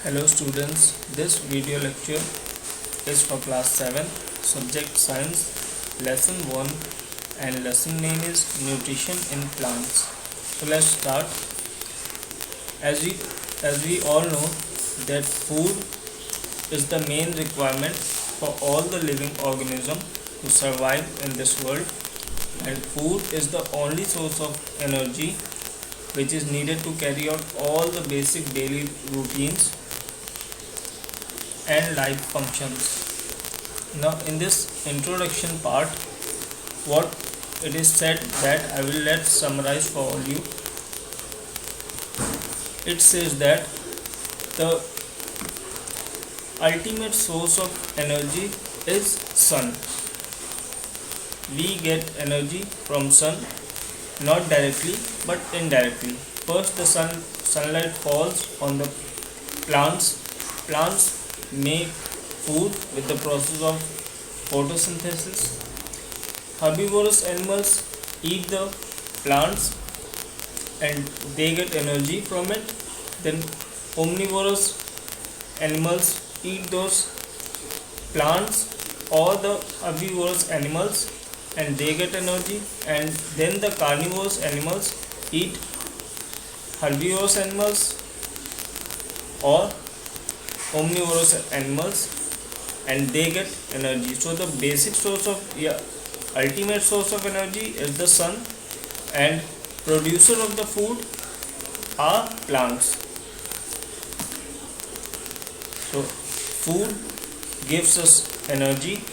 Hello students, this video lecture is for class 7, subject science, lesson 1 and lesson name is nutrition in plants. So let's start. As we all know that food is the main requirement for all the living organism to survive in this world, and food is the only source of energy which is needed to carry out all the basic daily routines and life functions. Now in this introduction part, what it is said that I will let summarize for all you. It says that the ultimate source of energy is sun. We get energy from sun, not directly but indirectly. First the sunlight falls on the plants make food with the process of photosynthesis. Herbivorous animals eat the plants and they get energy from it. Then omnivorous animals eat those plants or the herbivorous animals and they get energy, and then the carnivorous animals eat herbivorous animals or omnivorous animals and they get energy. So the basic source of ultimate source of energy is the sun, and producer of the food are plants. So food gives us energy,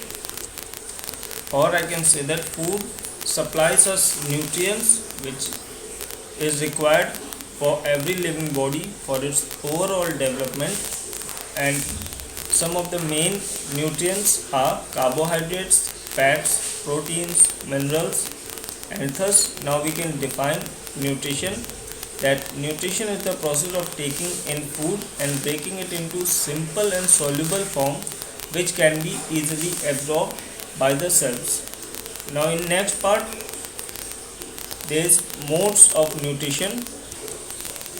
or I can say that food supplies us nutrients which is required for every living body for its overall development. And some of the main nutrients are carbohydrates, fats, proteins, minerals, and thus now we can define nutrition, that nutrition is the process of taking in food and breaking it into simple and soluble form which can be easily absorbed by the cells. Now in next part there is modes of nutrition,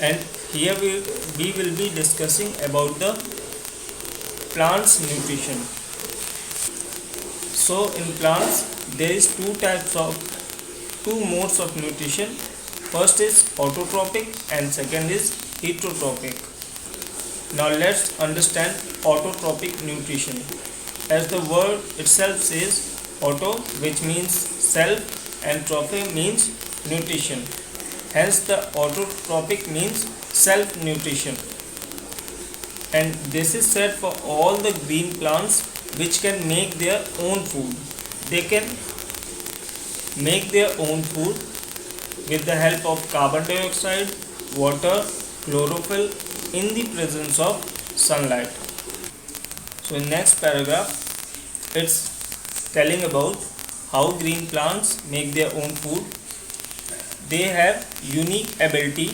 and here we will be discussing about the plants nutrition. So in plants there is two modes of nutrition. First is autotrophic and second is heterotrophic. Now let's understand autotrophic nutrition. As the word itself says, auto, which means self, and trophy means nutrition. Hence the autotrophic means self nutrition, and this is said for all the green plants which can make their own food. They can make their own food with the help of carbon dioxide, water, chlorophyll in the presence of sunlight. So in next paragraph it's telling about how green plants make their own food. They have unique ability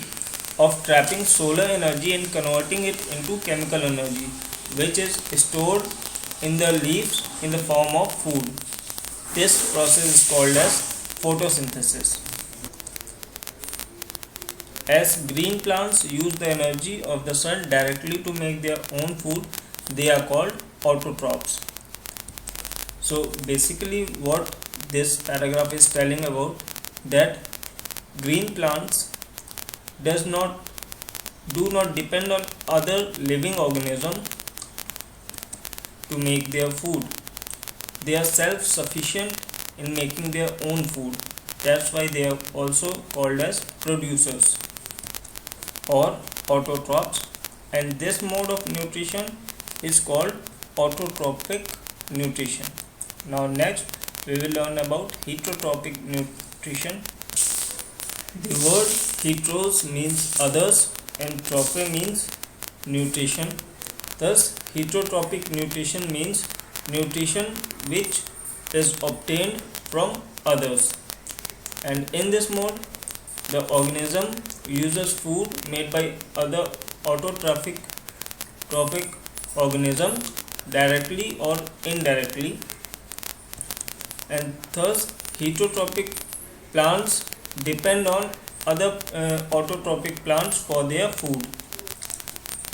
of trapping solar energy and converting it into chemical energy, which is stored in the leaves in the form of food. This process is called as photosynthesis. As green plants use the energy of the sun directly to make their own food, they are called autotrophs. So basically what this paragraph is telling about, that green plants do not depend on other living organism to make their food. They are self-sufficient in making their own food. That's why they are also called as producers or autotrophs, and this mode of nutrition is called autotrophic nutrition. Now next we will learn about heterotrophic nutrition. The word heteros means others and trophy means nutrition. Thus heterotrophic nutrition means nutrition which is obtained from others, and in this mode the organism uses food made by other autotrophic organism directly or indirectly, and thus heterotrophic plants depend on other autotrophic plants for their food.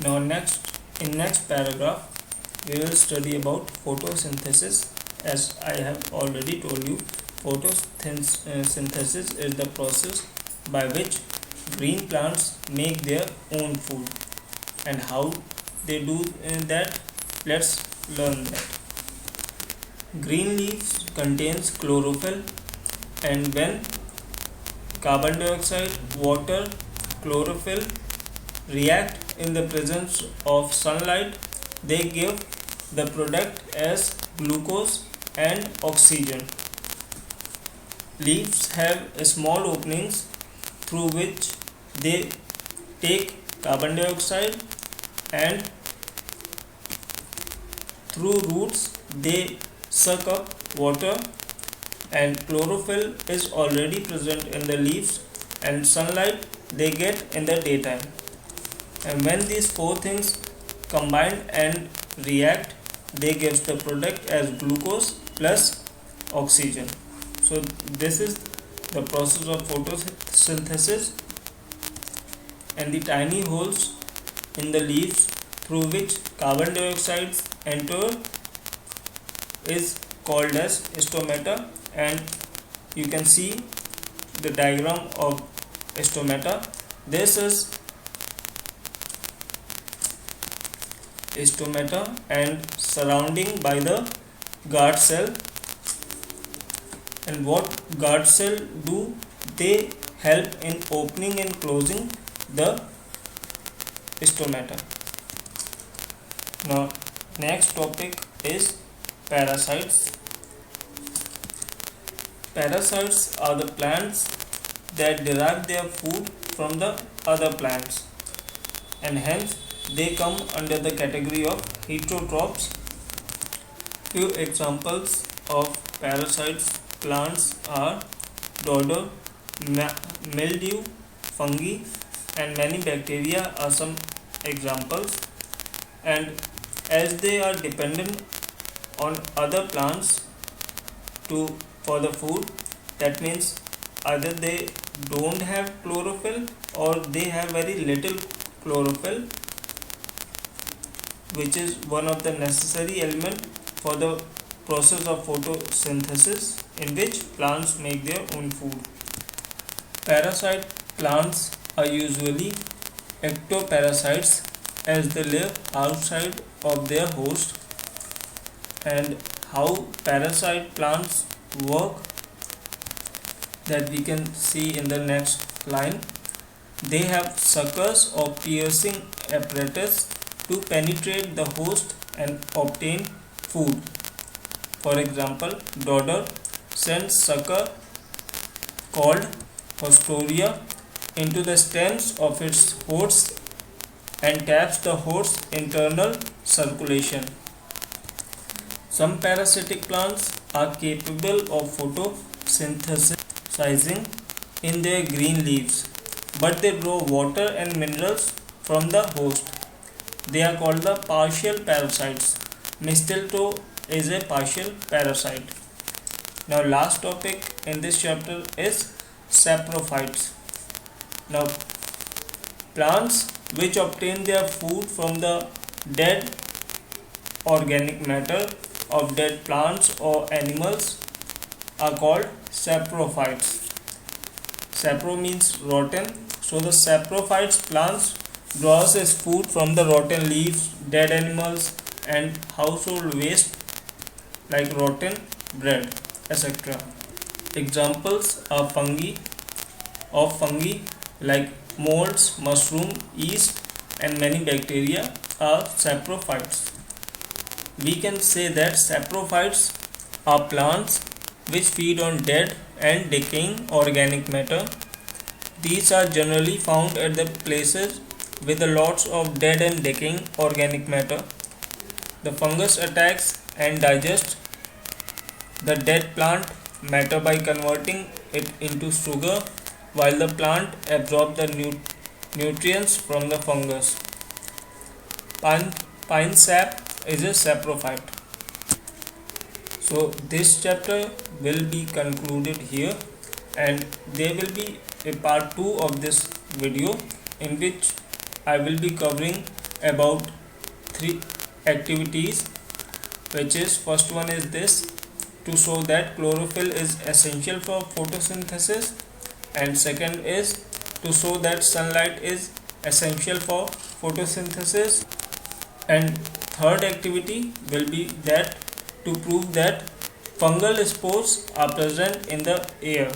Now next In next paragraph, we will study about photosynthesis. As I have already told you, photosynthesis is the process by which green plants make their own food. And how they do that, let's learn that. Green leaves contains chlorophyll, and when carbon dioxide, water, chlorophyll react in the presence of sunlight, they give the product as glucose and oxygen. Leaves have small openings through which they take carbon dioxide, and through roots they suck up water, and chlorophyll is already present in the leaves, and sunlight they get in the daytime. And when these four things combine and react, they give the product as glucose plus oxygen. So this is the process of photosynthesis, and the tiny holes in the leaves through which carbon dioxide enter is called as stomata, and you can see the diagram of stomata. This is stomata and surrounding by the guard cell. And what guard cell do? They help in opening and closing the stomata. Now next topic is parasites. Parasites are the plants that derive their food from the other plants, and hence they come under the category of heterotrophs. Few examples of parasites plants are dodder, mildew, fungi, and many bacteria are some examples. And as they are dependent on other plants for the food, that means either they don't have chlorophyll or they have very little chlorophyll, which is one of the necessary element for the process of photosynthesis in which plants make their own food. Parasite plants are usually ectoparasites, as they live outside of their host. And how parasite plants work, that we can see in the next line. They have suckers or piercing apparatus to penetrate the host and obtain food. For example, dodder sends sucker called Hostoria into the stems of its host and taps the host's internal circulation. Some parasitic plants are capable of photosynthesizing in their green leaves, but they draw water and minerals from the host. They are called the partial parasites. Mistletoe is a partial parasite. Now last topic in this chapter is saprophytes. Now plants which obtain their food from the dead organic matter of dead plants or animals are called saprophytes. Sapro means rotten, so the saprophytes plants draws its food from the rotten leaves, dead animals, and household waste like rotten bread, etc. Examples are fungi like molds, mushroom, yeast, and many bacteria are saprophytes. We can say that saprophytes are plants which feed on dead and decaying organic matter. These are generally found at the places with a lots of dead and decaying organic matter. The fungus attacks and digests the dead plant matter by converting it into sugar, while the plant absorbs the nutrients from the fungus. Pine sap is a saprophyte. So this chapter will be concluded here, and there will be a part 2 of this video in which I will be covering about three activities, which is first one is this, to show that chlorophyll is essential for photosynthesis, and second is to show that sunlight is essential for photosynthesis, and third activity will be that to prove that fungal spores are present in the air,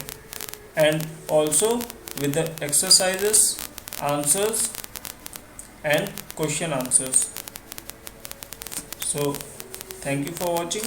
and also with the exercises, answers and question answers. So thank you for watching.